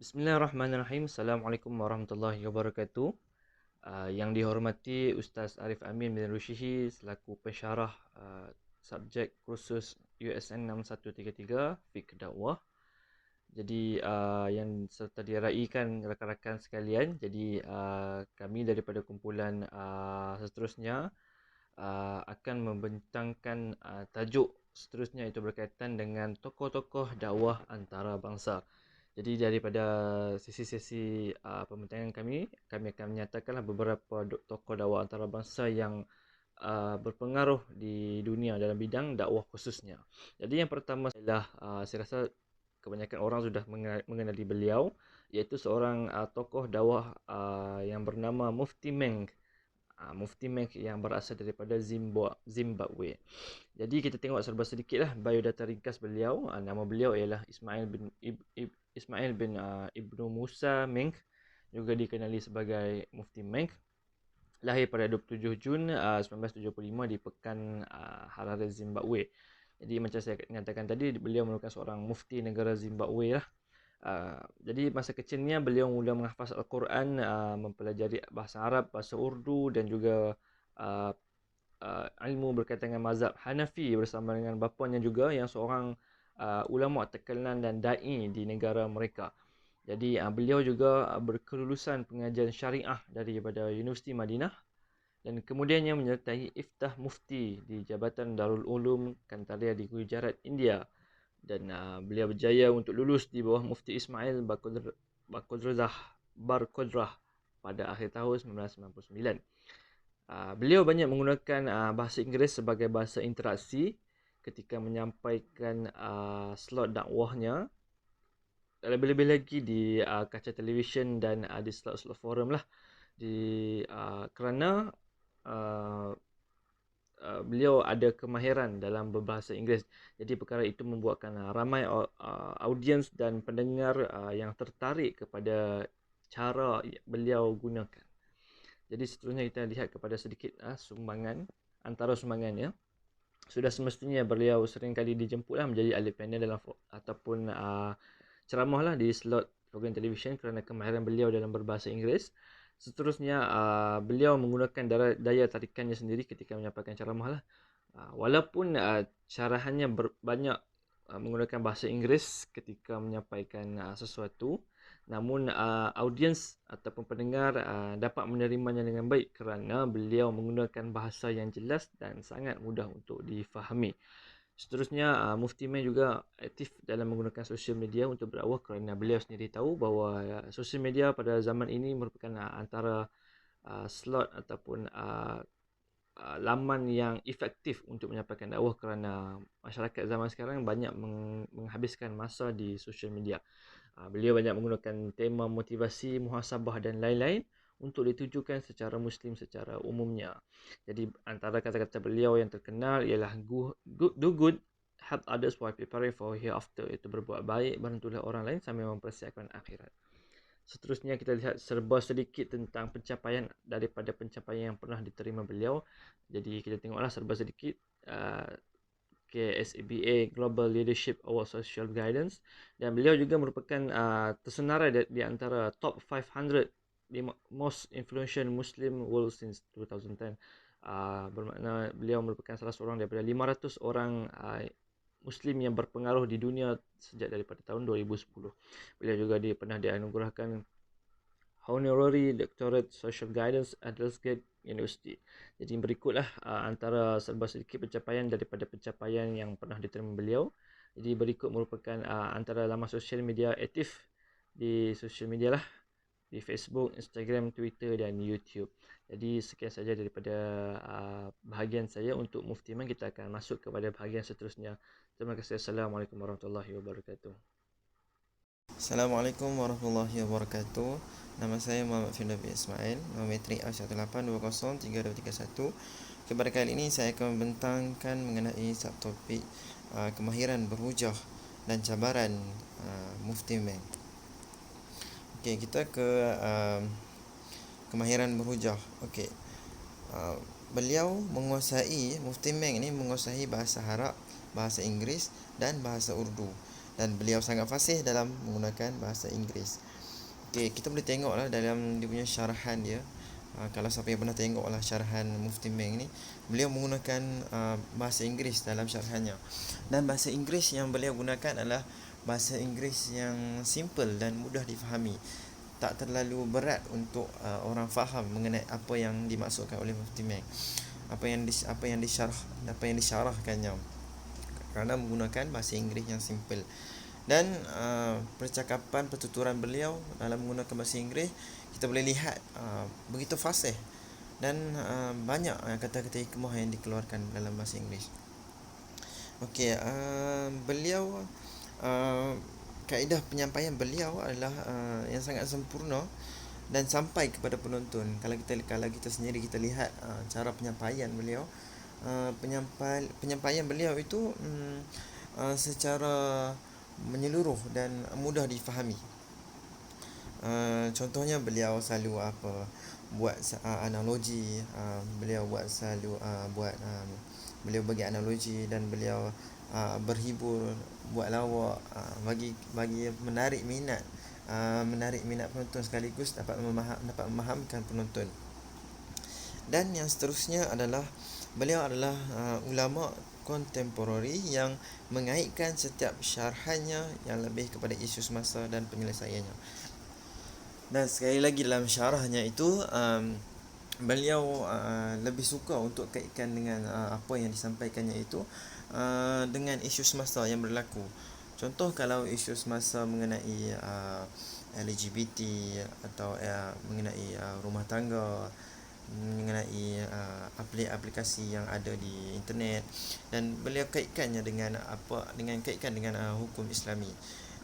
Bismillahirrahmanirrahim. Assalamualaikum warahmatullahi wabarakatuh. Yang dihormati Ustaz Arif Amin bin Rushihi selaku pensyarah subjek kursus USN 6133 Fiqh Dakwah. Jadi yang serta diraikan rakan-rakan sekalian. Jadi kami daripada kumpulan seterusnya akan membentangkan tajuk seterusnya, itu berkaitan dengan tokoh-tokoh dakwah antarabangsa. Jadi daripada sesi-sesi pembincangan kami akan menyatakanlah beberapa tokoh dakwah antarabangsa yang berpengaruh di dunia dalam bidang dakwah khususnya. Jadi yang pertama adalah saya rasa kebanyakan orang sudah mengenali beliau, iaitu seorang tokoh dakwah yang bernama Mufti Menk. Mufti Menk yang berasal daripada Zimbabwe. Jadi kita tengok serba sedikitlah biodata ringkas beliau. Nama beliau ialah Ismail bin Ibnu Musa Menk, juga dikenali sebagai Mufti Menk. Lahir pada 27 Jun 1975 di Pekan Harare, Zimbabwe. Jadi macam saya nyatakan tadi, beliau merupakan seorang mufti negara Zimbabwe lah. Jadi masa kecilnya beliau mula menghafaz Al-Quran, mempelajari bahasa Arab, bahasa Urdu dan juga ilmu berkaitan dengan mazhab Hanafi bersama dengan bapanya juga yang seorang ulama terkenal dan da'i di negara mereka. Jadi beliau juga berkelulusan pengajian syariah daripada Universiti Madinah dan kemudiannya menyertai Iftah Mufti di Jabatan Darul Ulum Kantaria di Gujarat, India. Dan beliau berjaya untuk lulus di bawah Mufti Ismail Barkodrah pada akhir tahun 1999. Beliau banyak menggunakan bahasa Inggeris sebagai bahasa interaksi ketika menyampaikan slot dakwahnya, lebih-lebih lagi di kaca televisyen dan di slot-slot forum lah. Kerana beliau ada kemahiran dalam berbahasa Inggeris. Jadi perkara itu membuatkan ramai audiens dan pendengar yang tertarik kepada cara beliau gunakan. Jadi seterusnya kita lihat kepada sedikit sumbangan, antara sumbangannya. Sudah semestinya beliau sering kali dijemputlah menjadi ahli panel dalam ataupun ceramahlah di slot program televisyen kerana kemahiran beliau dalam berbahasa Inggeris. Seterusnya beliau menggunakan daya tarikannya sendiri ketika menyampaikan ceramah lah. Walaupun carahannya banyak menggunakan bahasa Inggeris ketika menyampaikan sesuatu, namun audiens ataupun pendengar dapat menerimanya dengan baik kerana beliau menggunakan bahasa yang jelas dan sangat mudah untuk difahami. Seterusnya Mufti Menk juga aktif dalam menggunakan sosial media untuk berdakwah kerana beliau sendiri tahu bahawa sosial media pada zaman ini merupakan antara slot ataupun laman yang efektif untuk menyampaikan dakwah kerana masyarakat zaman sekarang banyak menghabiskan masa di sosial media. Beliau banyak menggunakan tema motivasi, muhasabah dan lain-lain untuk ditujukan secara Muslim secara umumnya. Jadi antara kata-kata beliau yang terkenal ialah do good, help others while preparing for hereafter. Itu berbuat baik, bantulah orang lain sambil mempersiapkan akhirat. Seterusnya kita lihat serba sedikit tentang pencapaian daripada pencapaian yang pernah diterima beliau. Jadi kita tengoklah serba sedikit. KSABA Global Leadership Award Social Guidance, dan beliau juga merupakan tersenarai di antara top 500 most influential Muslim world since 2010. Bermakna beliau merupakan salah seorang daripada 500 orang Muslim yang berpengaruh di dunia sejak daripada tahun 2010. Beliau juga pernah dianugerahkan Honorary Doctorate Social Guidance at Gate University. Jadi berikutlah antara serba sedikit pencapaian daripada pencapaian yang pernah diterima beliau. Jadi berikut merupakan antara laman sosial media aktif di sosial media lah, di Facebook, Instagram, Twitter dan YouTube. Jadi sekian saja daripada bahagian saya untuk Mufti Menk. Kita akan masuk kepada bahagian seterusnya. Terima kasih. Assalamualaikum warahmatullahi wabarakatuh. Assalamualaikum warahmatullahi wabarakatuh. Nama saya Muhammad Firdaus bin Ismail, nombor metrik A18203231. Kepada kali ini saya akan membentangkan mengenai subtopik kemahiran berhujah dan cabaran Mufti Menk. Okey, kita ke kemahiran berhujah. Okey. Beliau Mufti Menk ni menguasai bahasa Arab, bahasa Inggeris dan bahasa Urdu. dan beliau sangat fasih dalam menggunakan bahasa Inggeris. Okey, kita boleh tengoklah dalam dia punya syarahan dia. Kalau siapa yang pernah tengoklah syarahan Mufti Meng ni, beliau menggunakan bahasa Inggeris dalam syarahannya. Dan bahasa Inggeris yang beliau gunakan adalah bahasa Inggeris yang simple dan mudah difahami. Tak terlalu berat untuk orang faham mengenai apa yang dimaksudkan oleh Mufti Meng. Apa yang disyarahkannya, kerana menggunakan bahasa Inggeris yang simple. Dan percakapan pertuturan beliau dalam menggunakan bahasa Inggeris, kita boleh lihat begitu fasih dan banyak kata-kata hikmah yang dikeluarkan dalam bahasa Inggeris. Okey, beliau kaedah penyampaian beliau adalah yang sangat sempurna dan sampai kepada penonton. Kalau kita sendiri kita lihat cara penyampaian beliau, penyampaian beliau itu secara menyeluruh dan mudah difahami. Contohnya beliau selalu buat analogi, beliau beliau bagi analogi, dan beliau berhibur, buat lawak, bagi menarik minat penonton, sekaligus dapat memahamkan penonton. Dan yang seterusnya adalah beliau adalah ulama kontemporari yang mengaitkan setiap syarahannya yang lebih kepada isu semasa dan penyelesaiannya. Dan sekali lagi dalam syarahnya itu, beliau lebih suka untuk kaitkan dengan apa yang disampaikannya itu dengan isu semasa yang berlaku. Contoh, kalau isu semasa mengenai LGBT, atau mengenai rumah tangga, mengenai aplikasi yang ada di internet, dan beliau kaitkannya dengan kaitkan dengan hukum Islami,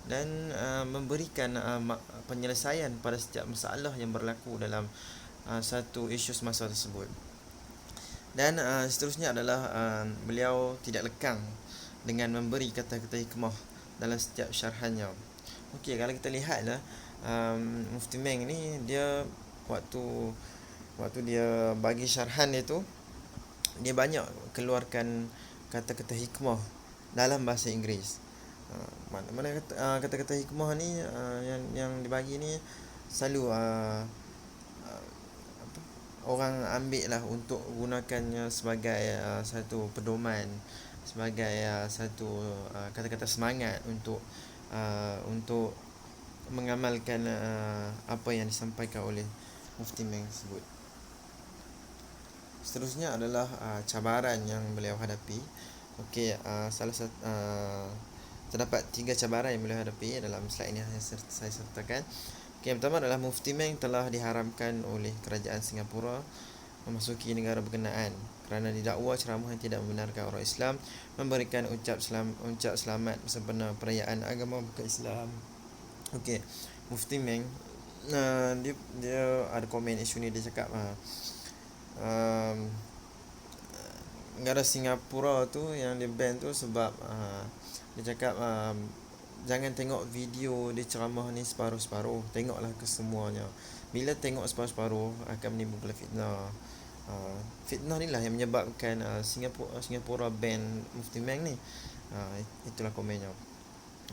dan memberikan penyelesaian pada setiap masalah yang berlaku dalam satu isu semasa tersebut. Dan seterusnya adalah beliau tidak lekang dengan memberi kata-kata hikmah dalam setiap syarahannya. Okey, kalau kita lihatlah Mufti Meng ni, dia waktu dia bagi syarahan dia tu, dia banyak keluarkan kata-kata hikmah dalam bahasa Inggeris. Mana kata-kata hikmah ni yang dibagi ni selalu orang ambil lah untuk gunakannya sebagai satu pedoman, sebagai satu kata-kata semangat untuk mengamalkan apa yang disampaikan oleh Mufti Meng tersebut. Seterusnya adalah cabaran yang beliau hadapi. Okey, terdapat 3 cabaran yang beliau hadapi dalam slide ini yang saya sertakan. Okey, yang pertama adalah Mufti Meng telah diharamkan oleh kerajaan Singapura memasuki negara berkenaan kerana didakwa ceramah yang tidak membenarkan orang Islam memberikan ucap selamat sempena perayaan agama bukan Islam. Okey, Mufti Meng dia ada komen isu ni. Dia cakap negara Singapura tu yang dia ban tu sebab dia cakap jangan tengok video dia ceramah ni separuh-separuh, tengoklah kesemuanya. Bila tengok separuh-separuh akan menimbulkan fitnah. Fitnah ni lah yang menyebabkan Singapura ban Mufti Meng ni. Itulah komennya.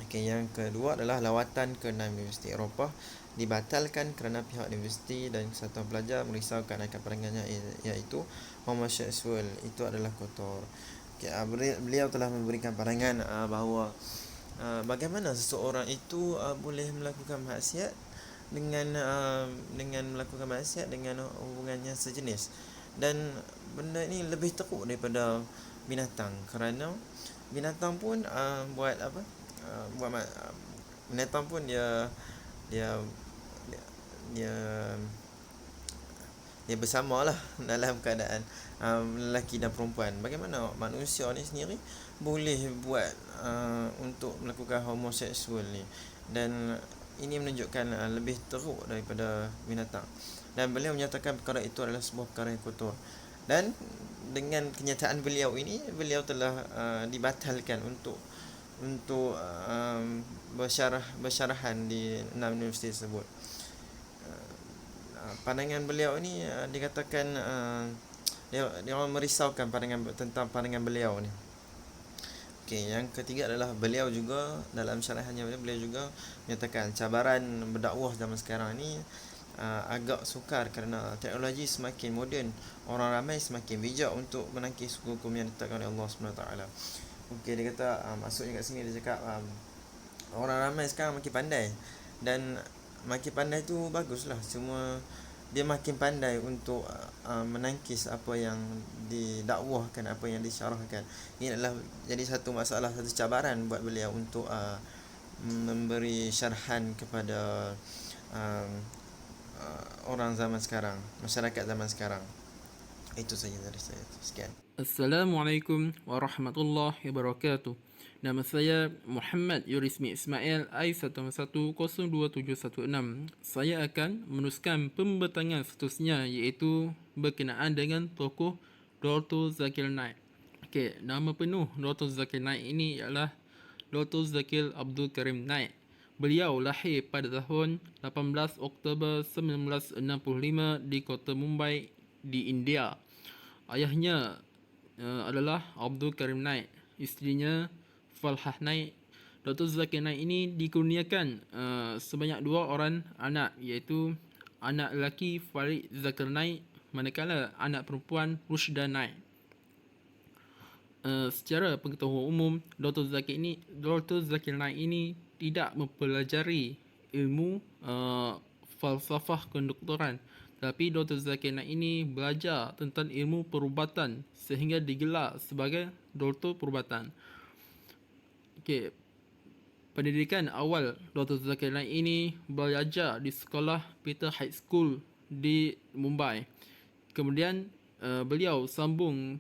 Okey, yang kedua adalah lawatan ke 6 universiti Eropah dibatalkan kerana pihak universiti dan kesatuan pelajar merisaukan akan pandangannya, iaitu homoseksual itu adalah kotor. Okay, beliau telah memberikan pandangan bahawa bagaimana seseorang itu boleh melakukan maksiat dengan melakukan maksiat dengan hubungannya sejenis, dan benda ini lebih teruk daripada binatang, kerana binatang pun binatang pun dia bersamalah dalam keadaan lelaki dan perempuan. Bagaimana manusia ni sendiri boleh buat untuk melakukan homoseksual ni, dan ini menunjukkan lebih teruk daripada binatang. Dan beliau menyatakan perkara itu adalah sebuah perkara yang kotor. Dan dengan kenyataan beliau ini, beliau telah dibatalkan untuk bersyarahan di 6 universiti tersebut. Pandangan beliau ni dikatakan dia orang merisaukan tentang pandangan beliau ni. Okey, yang ketiga adalah beliau juga dalam syarahannya beliau juga menyatakan cabaran berdakwah zaman sekarang ni agak sukar kerana teknologi semakin moden, orang ramai semakin bijak untuk menangkis hukum yang ditetapkan oleh Allah Subhanahu taala. Okey, dia kata maksudnya kat sini dia cakap orang ramai sekarang makin pandai, dan makin pandai tu baguslah, cuma dia makin pandai untuk menangkis apa yang didakwahkan, apa yang disyarahkan. Ini adalah jadi satu masalah, satu cabaran buat beliau untuk memberi syarahan kepada uh, orang zaman sekarang, masyarakat zaman sekarang. Itu saja dari saya. Sekian. Assalamualaikum warahmatullahi wabarakatuh. Nama saya Muhammad Yurismi Ismail I11021716. Saya akan meneruskan pembentangan seterusnya, iaitu berkenaan dengan tokoh Dr. Zakir Naik. Okey, nama penuh Dr. Zakir Naik ini ialah Dr. Zakir Abdul Karim Naik. Beliau lahir pada tahun 18 Oktober 1965 di kota Mumbai di India. Ayahnya adalah Abdul Karim Naik, isterinya Falhah Naik. Dr. Zakir Naik ini dikurniakan sebanyak 2 orang anak, iaitu anak lelaki Farid Zakir Naik, manakala anak perempuan Rushda Naik. Secara pengetahuan umum, Dr. Zakir Naik ini tidak mempelajari ilmu falsafah kedoktoran, tapi Dr. Zakir Naik ini belajar tentang ilmu perubatan sehingga digelar sebagai doktor perubatan. Okey, pendidikan awal Dr. Zakir Naik ini belajar di sekolah Peter High School di Mumbai. Kemudian beliau sambung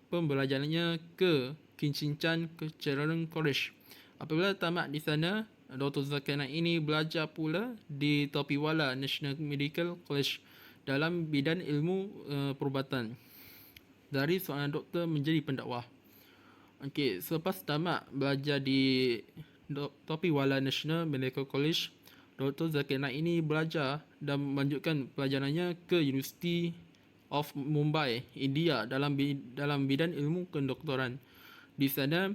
pembelajarannya ke Kinchinchand Cultural College. Apabila tamat di sana, Dr. Zakir Naik ini belajar pula di Topiwala National Medical College dalam bidang ilmu perubatan. Dari seorang doktor menjadi pendakwah. Okey, selepas tamat belajar di Topiwala National Medical College, Dr. Zakir Naik ini belajar dan melanjutkan pelajarannya ke University of Mumbai, India dalam bidang ilmu kedoktoran. Di sana,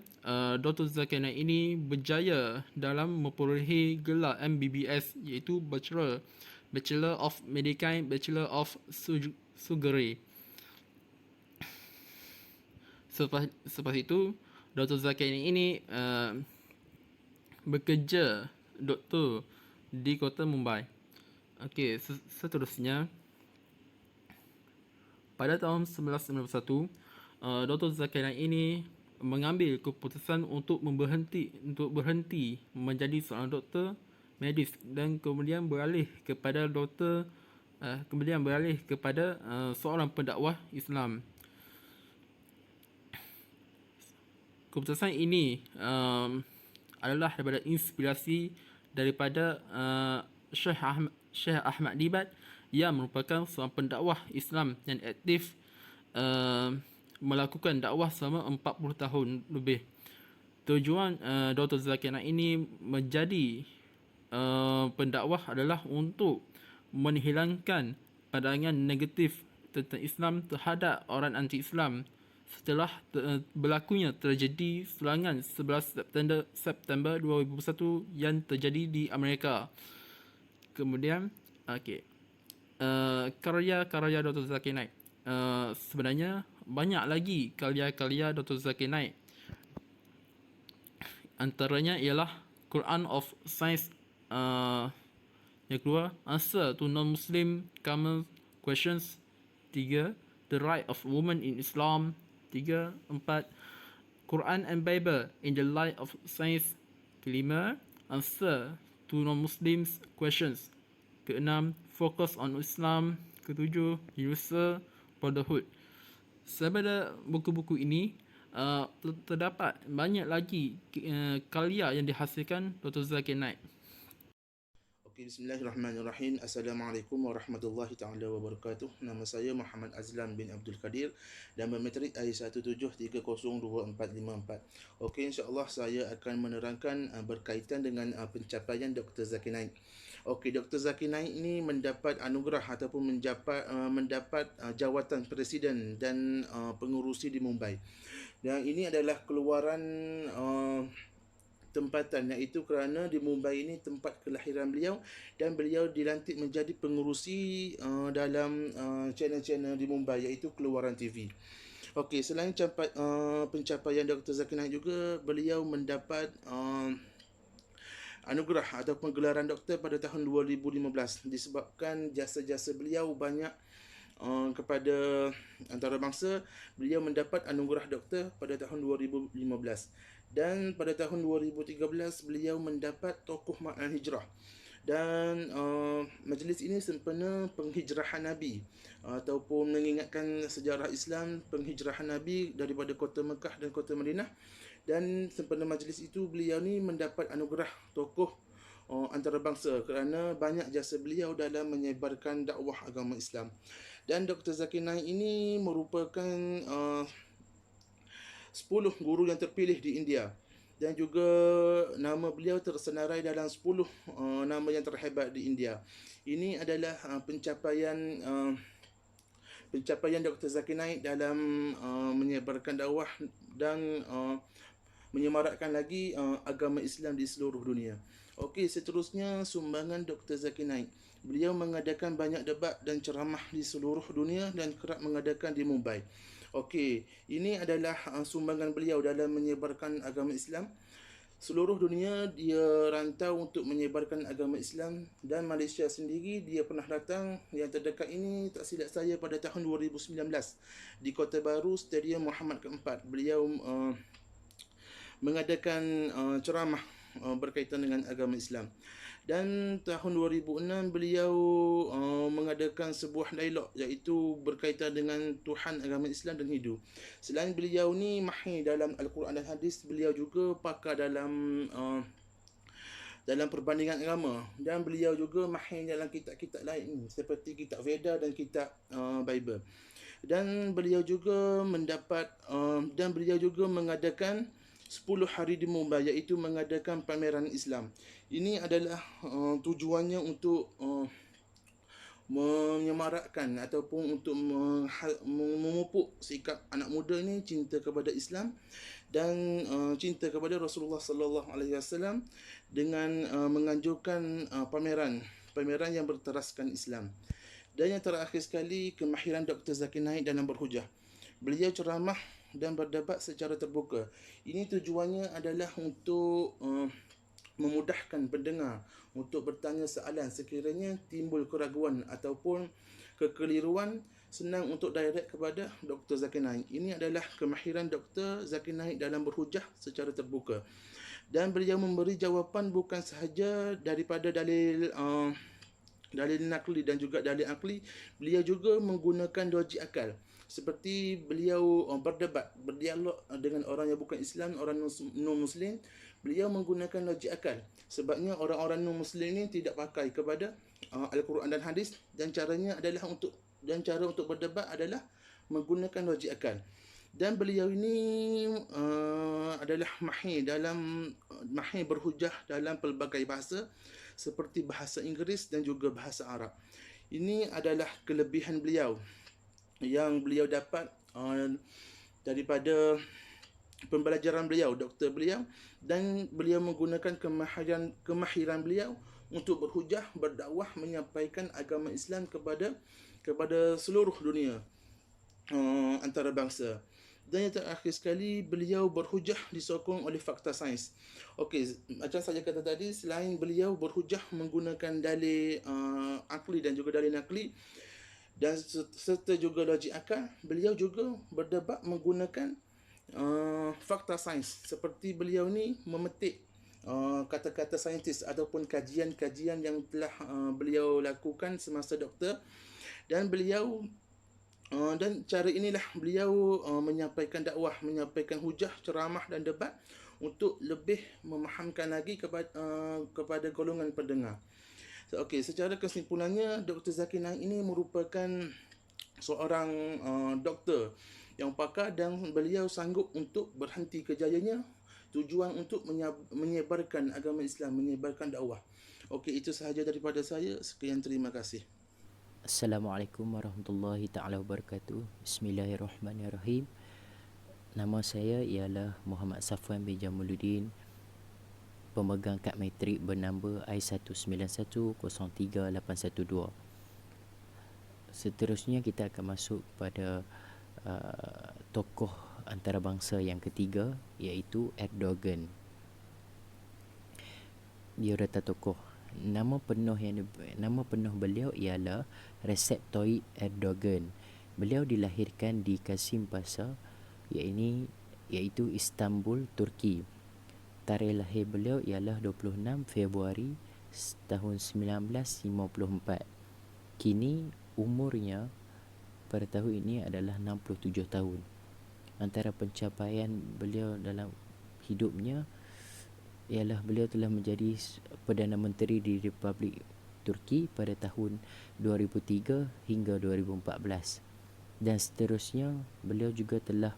Dr. Zakir Naik ini berjaya dalam memperolehi gelar MBBS, iaitu Bachelor of Medicine, Bachelor of Surgery. Selepas itu, Dr. Zakir ini bekerja doktor di kota Mumbai. Okey, seterusnya, pada tahun 1991, Dr. Zakir Naik ini mengambil keputusan untuk berhenti menjadi seorang doktor medis dan kemudian beralih kepada seorang pendakwah Islam. Keputusan ini adalah daripada inspirasi daripada Syekh Ahmad Dibat, yang merupakan seorang pendakwah Islam yang aktif melakukan dakwah selama 40 tahun lebih. Tujuan Dr. Zakir Naik ini menjadi pendakwah adalah untuk menghilangkan pandangan negatif tentang Islam terhadap orang anti-Islam setelah berlakunya tragedi serangan 11 September 2001 yang terjadi di Amerika. Kemudian, karya-karya Dr. Zakir Naik. Sebenarnya banyak lagi karya-karya Dr. Zakir Naik. Antaranya ialah Quran of Science, yang kedua Answer to Non-Muslim Common Questions, 3 The Right of Women in Islam, 3, 4 Quran and Bible in the Light of Science, kelima Answer to Non-Muslims Questions, keenam Focus on Islam, ketujuh Universal Brotherhood. Daripada buku-buku ini terdapat banyak lagi karya yang dihasilkan Dr. Zakir Naik. Okey, bismillahirrahmanirrahim. Assalamualaikum warahmatullahi taala wabarakatuh. Nama saya Muhammad Azlan bin Abdul Qadir dan bermetrik I173024454. Okey, insya-Allah saya akan menerangkan berkaitan dengan pencapaian Dr. Zakir Naik. Okey, Dr. Zakir Naik ini mendapat anugerah ataupun mendapat jawatan presiden dan pengurusi di Mumbai. Dan ini adalah keluaran tempatan, iaitu kerana di Mumbai ini tempat kelahiran beliau dan beliau dilantik menjadi pengurusi dalam channel-channel di Mumbai, iaitu Keluaran TV. Okey, selain pencapaian Dr. Zakir Naik juga, beliau mendapat anugerah ataupun gelaran doktor pada tahun 2015 disebabkan jasa-jasa beliau banyak kepada antarabangsa. Beliau mendapat anugerah doktor pada tahun 2015 dan pada tahun 2013 beliau mendapat tokoh makna hijrah. Dan majlis ini sempena penghijrahan Nabi ataupun mengingatkan sejarah Islam, penghijrahan Nabi daripada kota Mekah dan kota Madinah. Dan sempena majlis itu beliau ni mendapat anugerah tokoh antarabangsa kerana banyak jasa beliau dalam menyebarkan dakwah agama Islam. Dan Dr. Zakir Naik ini merupakan 10 guru yang terpilih di India, dan juga nama beliau tersenarai dalam 10 nama yang terhebat di India. Ini adalah pencapaian Dr. Zakir Naik dalam menyebarkan dakwah dan menyemarakkan lagi agama Islam di seluruh dunia. Okey, seterusnya sumbangan Dr. Zakir Naik. Beliau mengadakan banyak debat dan ceramah di seluruh dunia dan kerap mengadakan di Mumbai. Okey, ini adalah sumbangan beliau dalam menyebarkan agama Islam. Seluruh dunia dia rantau untuk menyebarkan agama Islam, dan Malaysia sendiri dia pernah datang yang terdekat ini, tak silap saya, pada tahun 2019 di Kota Baru, Stadium Muhammad keempat. Beliau mengadakan ceramah berkaitan dengan agama Islam. Dan tahun 2006 beliau mengadakan sebuah dialog, iaitu berkaitan dengan Tuhan agama Islam dan Hindu. Selain beliau ni mahir dalam Al-Quran dan Hadis, beliau juga pakar dalam perbandingan agama, dan beliau juga mahir dalam kitab-kitab lain seperti kitab Veda dan kitab Bible. Dan beliau juga mengadakan 10 hari di Mumbai, iaitu mengadakan pameran Islam. Ini adalah tujuannya untuk menyemarakkan ataupun untuk memupuk sikap anak muda ini cinta kepada Islam dan cinta kepada Rasulullah sallallahu alaihi wasallam dengan menganjurkan pameran yang berteraskan Islam. Dan yang terakhir sekali, kemahiran Dr. Zakir Naik dalam berhujah. Beliau ceramah dan berdebat secara terbuka. Ini tujuannya adalah untuk memudahkan pendengar untuk bertanya soalan sekiranya timbul keraguan ataupun kekeliruan, senang untuk direct kepada Dr. Zakir Naik. Ini adalah kemahiran Dr. Zakir Naik dalam berhujah secara terbuka. Dan beliau memberi jawapan bukan sahaja daripada dalil nakli dan juga dalil akli. Beliau juga menggunakan logik akal. Seperti beliau berdialog dengan orang yang bukan Islam, orang non-Muslim, beliau menggunakan logik akal. Sebabnya orang-orang non-Muslim ini tidak pakai kepada Al-Quran dan Hadis, dan cara untuk berdebat adalah menggunakan logik akal. Dan beliau ini adalah mahir berhujah dalam pelbagai bahasa seperti bahasa Inggeris dan juga bahasa Arab. Ini adalah kelebihan beliau yang beliau dapat daripada pembelajaran beliau, doktor beliau, dan beliau menggunakan kemahiran beliau untuk berhujah, berdakwah, menyampaikan agama Islam kepada seluruh dunia antarabangsa. Dan yang terakhir sekali, beliau berhujah disokong oleh fakta sains. Okey, macam saya kata tadi, selain beliau berhujah menggunakan dalil akli dan juga dalil nakli, dan serta juga logik akal, beliau juga berdebat menggunakan fakta sains. Seperti beliau ni memetik kata-kata saintis ataupun kajian-kajian yang telah beliau lakukan semasa doktor, dan cara inilah beliau menyampaikan dakwah, menyampaikan hujah, ceramah dan debat untuk lebih memahamkan lagi kepada golongan pendengar. Okey, secara kesimpulannya, Dr. Zakir Naik ini merupakan seorang doktor yang pakar, dan beliau sanggup untuk berhenti kerjayanya tujuan untuk menyebarkan agama Islam, menyebarkan dakwah. Okey, itu sahaja daripada saya. Sekian, terima kasih. Assalamualaikum warahmatullahi taala wabarakatuh. Bismillahirrahmanirrahim. Nama saya ialah Muhammad Safwan bin Jamuluddin, pemegang kad matrik bernamba I19103812. Seterusnya kita akan masuk pada tokoh antarabangsa yang ketiga, iaitu Erdogan. Biodata tokoh. Nama penuh beliau ialah Recep Tayyip Erdogan. Beliau dilahirkan di Kasim Pasar, iaitu Istanbul, Turki. Tarikh lahir beliau ialah 26 Februari tahun 1954. Kini umurnya pada tahun ini adalah 67 tahun. Antara pencapaian beliau dalam hidupnya ialah beliau telah menjadi Perdana Menteri di Republik Turki pada tahun 2003 hingga 2014. Dan seterusnya beliau juga telah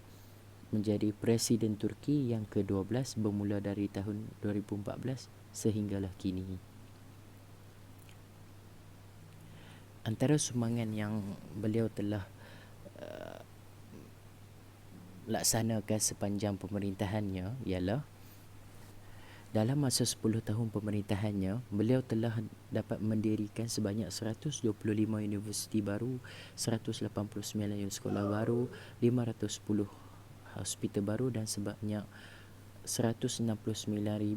menjadi Presiden Turki yang ke-12 bermula dari tahun 2014 sehinggalah kini. Antara sumbangan yang beliau telah laksanakan sepanjang pemerintahannya ialah dalam masa 10 tahun pemerintahannya, beliau telah dapat mendirikan sebanyak 125 universiti baru, 189 unit sekolah baru, 510 hospital baru dan sebanyak 169,000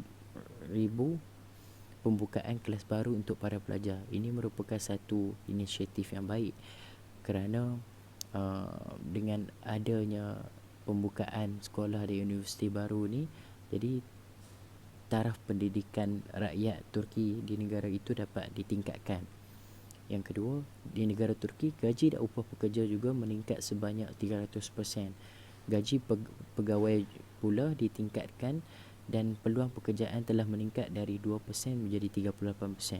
pembukaan kelas baru untuk para pelajar. Ini merupakan satu inisiatif yang baik kerana dengan adanya pembukaan sekolah di universiti baru ni, jadi taraf pendidikan rakyat Turki di negara itu dapat ditingkatkan. Yang kedua, di negara Turki, gaji dan upah pekerja juga meningkat sebanyak 300%. Gaji pegawai pula ditingkatkan dan peluang pekerjaan telah meningkat dari 2% menjadi 38%.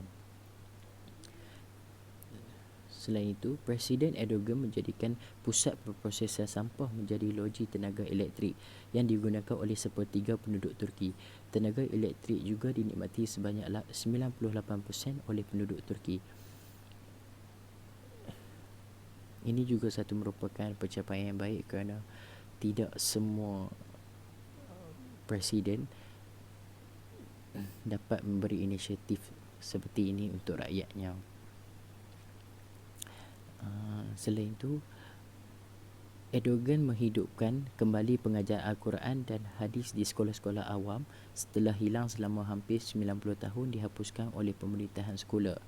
Selain itu, Presiden Erdogan menjadikan pusat perprosesan sampah menjadi loji tenaga elektrik yang digunakan oleh sepertiga penduduk Turki. Tenaga elektrik juga dinikmati sebanyak 98% oleh penduduk Turki. Ini juga satu merupakan pencapaian yang baik kerana tidak semua presiden dapat memberi inisiatif seperti ini untuk rakyatnya. Selain itu, Erdogan menghidupkan kembali pengajaran Al-Quran dan hadis di sekolah-sekolah awam setelah hilang selama hampir 90 tahun dihapuskan oleh pemerintahan sekular.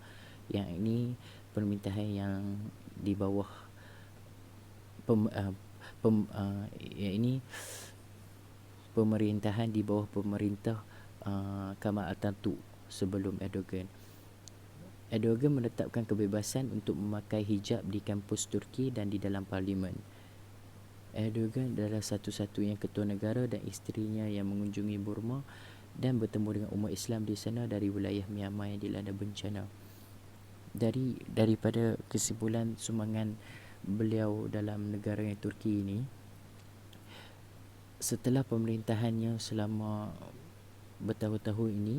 Yang ini pemerintahan yang di bawah pemerintahan di bawah pemerintah Kemal Atatürk sebelum Erdogan. Erdogan menetapkan kebebasan untuk memakai hijab di kampus Turki dan di dalam parlimen. Erdogan adalah satu-satunya ketua negara dan isterinya yang mengunjungi Burma dan bertemu dengan umat Islam di sana dari wilayah Myanmar yang dilanda bencana. Daripada kesimpulan sumbangan beliau dalam negara Turki ini, setelah pemerintahannya selama bertahun-tahun ini,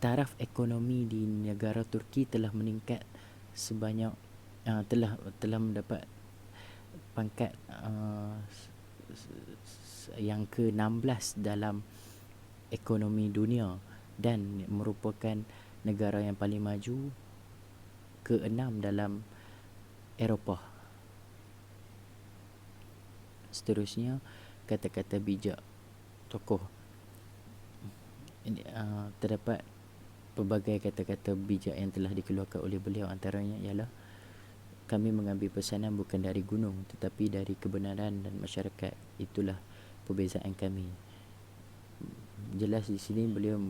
taraf ekonomi di negara Turki telah meningkat sebanyak telah mendapat pangkat yang ke-16 dalam ekonomi dunia dan merupakan negara yang paling maju ke-6 dalam Eropah. Seterusnya, kata-kata bijak tokoh. Terdapat pelbagai kata-kata bijak yang telah dikeluarkan oleh beliau. Antaranya ialah, kami mengambil pesanan bukan dari gunung tetapi dari kebenaran dan masyarakat. Itulah perbezaan kami. Jelas di sini beliau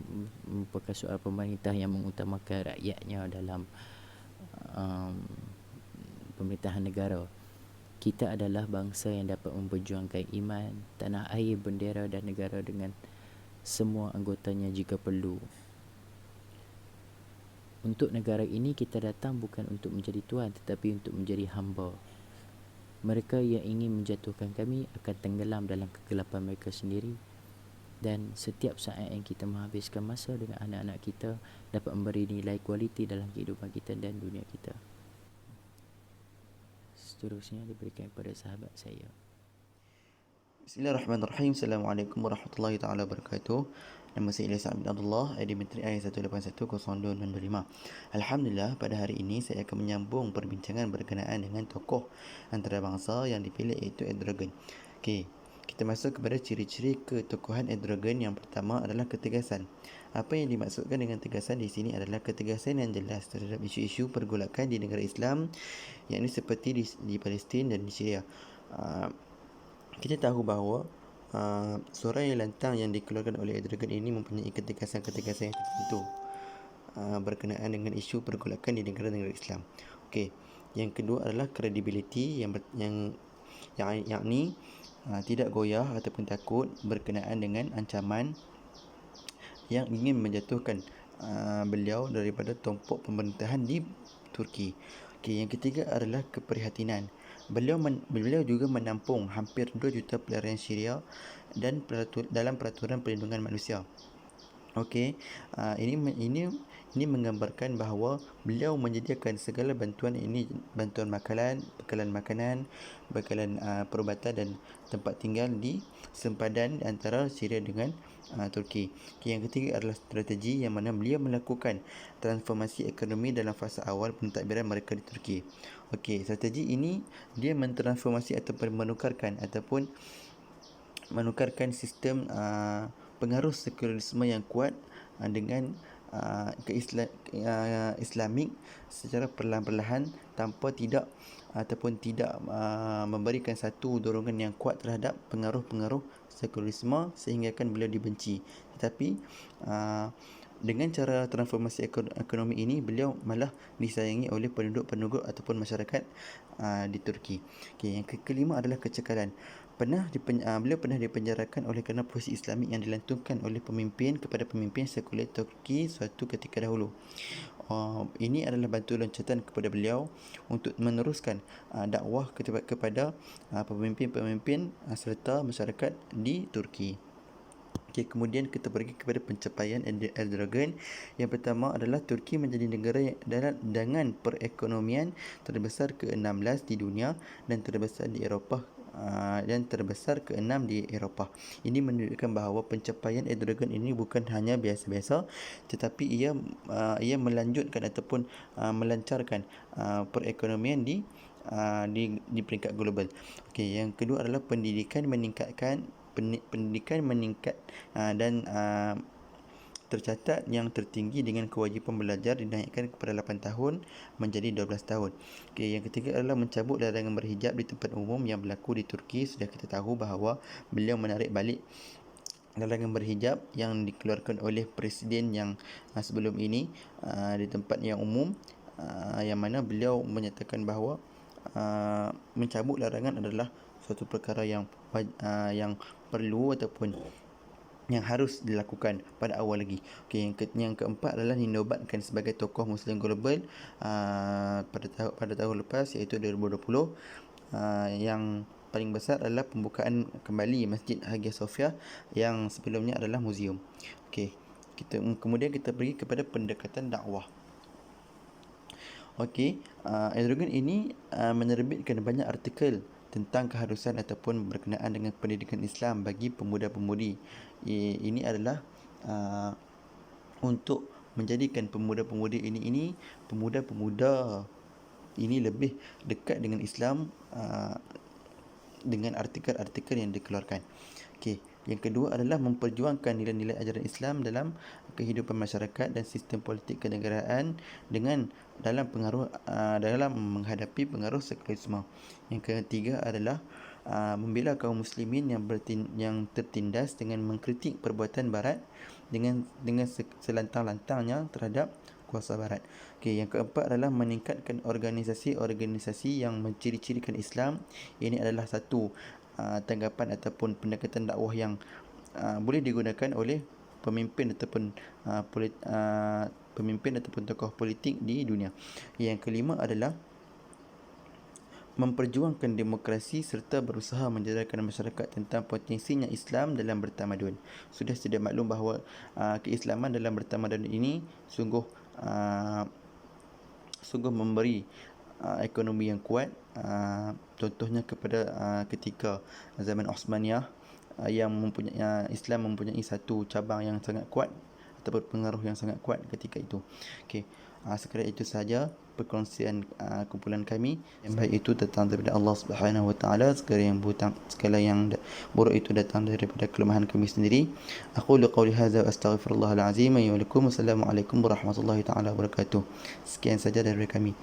merupakan soal pemerintah yang mengutamakan rakyatnya dalam pemerintahan negara. Kita adalah bangsa yang dapat memperjuangkan iman, tanah air, bendera dan negara dengan semua anggotanya jika perlu. Untuk negara ini kita datang bukan untuk menjadi tuan tetapi untuk menjadi hamba. Mereka yang ingin menjatuhkan kami akan tenggelam dalam kegelapan mereka sendiri dan setiap saat yang kita menghabiskan masa dengan anak-anak kita dapat memberi nilai kualiti dalam kehidupan kita dan dunia kita. Seterusnya diberikan kepada sahabat saya. Bismillahirrahmanirrahim. Assalamualaikum warahmatullahi taala wabarakatuh. Nama saya Ilyas bin Abdullah, ID Menteri I1810225. Alhamdulillah, pada hari ini saya akan menyambung perbincangan berkenaan dengan tokoh antarabangsa yang dipilih, iaitu Erdogan. Okey, kita masuk kepada ciri-ciri ketokohan Erdogan. Yang pertama adalah ketegasan. Apa yang dimaksudkan dengan tegasan di sini adalah ketegasan yang jelas terhadap isu-isu pergolakan di negara Islam, yakni seperti di Palestin dan di Syria. Kita tahu bahawa suara yang lantang yang dikeluarkan oleh Erdogan ini mempunyai ketegasan-ketegasan yang tertentu berkenaan dengan isu pergolakan di negara-negara Islam. Okey, yang kedua adalah kredibiliti yakni tidak goyah ataupun takut berkenaan dengan ancaman yang ingin menjatuhkan beliau daripada tumpuk pemerintahan di Turki. Okey, yang ketiga adalah keprihatinan. Beliau juga menampung hampir 2 juta pelarian Syria dan dalam peraturan perlindungan manusia. Okey, ini menggambarkan bahawa beliau menyediakan segala bantuan bantuan bekalan makanan, bekalan perubatan dan tempat tinggal di sempadan antara Syria dengan Turki. Okay, yang ketiga adalah strategi, yang mana beliau melakukan transformasi ekonomi dalam fasa awal pentadbiran mereka di Turki. Okey, strategi ini dia mentransformasi ataupun menukarkan sistem pengaruh sekularisme yang kuat dengan Islamik secara perlahan-lahan tanpa tidak memberikan satu dorongan yang kuat terhadap pengaruh-pengaruh sekularisme sehingga kan beliau dibenci. Tetapi dengan cara transformasi ekonomi ini, beliau malah disayangi oleh penduduk ataupun masyarakat di Turki. Okay, yang kelima adalah kecekalan. Beliau pernah dipenjarakan oleh kerana polisi Islamik yang dilantunkan oleh kepada pemimpin sekular Turki suatu ketika dahulu. Ini adalah batu loncatan kepada beliau untuk meneruskan dakwah kepada pemimpin-pemimpin serta masyarakat di Turki. Okay, kemudian kita pergi kepada pencapaian Erdogan. Yang pertama adalah Turki menjadi negara dengan perekonomian terbesar ke-16 di dunia dan terbesar di Eropah dan terbesar ke-6 di Eropah. Ini menunjukkan bahawa pencapaian Erdogan ini bukan hanya biasa-biasa, tetapi ia melanjutkan ataupun melancarkan perekonomian di peringkat global. Okey, yang kedua adalah pendidikan meningkat dan tercatat yang tertinggi dengan kewajipan belajar dinaikkan kepada 8 tahun menjadi 12 tahun. Okey, yang ketiga adalah mencabut larangan berhijab di tempat umum yang berlaku di Turki. Sudah kita tahu bahawa beliau menarik balik larangan berhijab yang dikeluarkan oleh presiden yang sebelum ini di tempat yang umum, yang mana beliau menyatakan bahawa mencabut larangan adalah suatu perkara yang perlu ataupun yang harus dilakukan pada awal lagi. Okey, yang keempat adalah dinobatkan sebagai tokoh Muslim global pada tahun lepas, iaitu 2020. Yang paling besar adalah pembukaan kembali Masjid Hagia Sophia yang sebelumnya adalah muzium. Okey, kemudian kita pergi kepada pendekatan dakwah. Okey, Erdogan ini menerbitkan banyak artikel tentang keharusan ataupun berkenaan dengan pendidikan Islam bagi pemuda-pemudi. Ini adalah untuk menjadikan pemuda-pemudi ini lebih dekat dengan Islam dengan artikel-artikel yang dikeluarkan. Okey, yang kedua adalah memperjuangkan nilai-nilai ajaran Islam dalam kehidupan masyarakat dan sistem politik kenegaraan dalam menghadapi pengaruh sekularisme. Yang ketiga adalah membela kaum muslimin yang tertindas dengan mengkritik perbuatan barat dengan selantang-lantangnya terhadap kuasa barat. Okey, yang keempat adalah meningkatkan organisasi-organisasi yang menciri-cirikan Islam. Ini adalah satu tanggapan ataupun pendekatan dakwah yang boleh digunakan oleh pemimpin ataupun tokoh politik di dunia. Yang kelima adalah memperjuangkan demokrasi serta berusaha menjelaskan masyarakat tentang potensinya Islam dalam bertamadun. Sudah sedia maklum bahawa keislaman dalam bertamadun ini sungguh memberi ekonomi yang kuat. Contohnya kepada ketika zaman Osmaniyah yang mempunyai Islam mempunyai satu cabang yang sangat kuat ataupun pengaruh yang sangat kuat ketika itu. Okey, sekadar itu sahaja perkongsian kumpulan kami. Yang baik itu datang daripada Allah Subhanahu Wa Taala, segala yang buruk itu datang daripada kelemahan kami sendiri. Aqulu qawli hadza wa astaghfirullahal azim wa lakum. Wassalamualaikum warahmatullahi taala wabarakatuh. Sekian saja dari kami.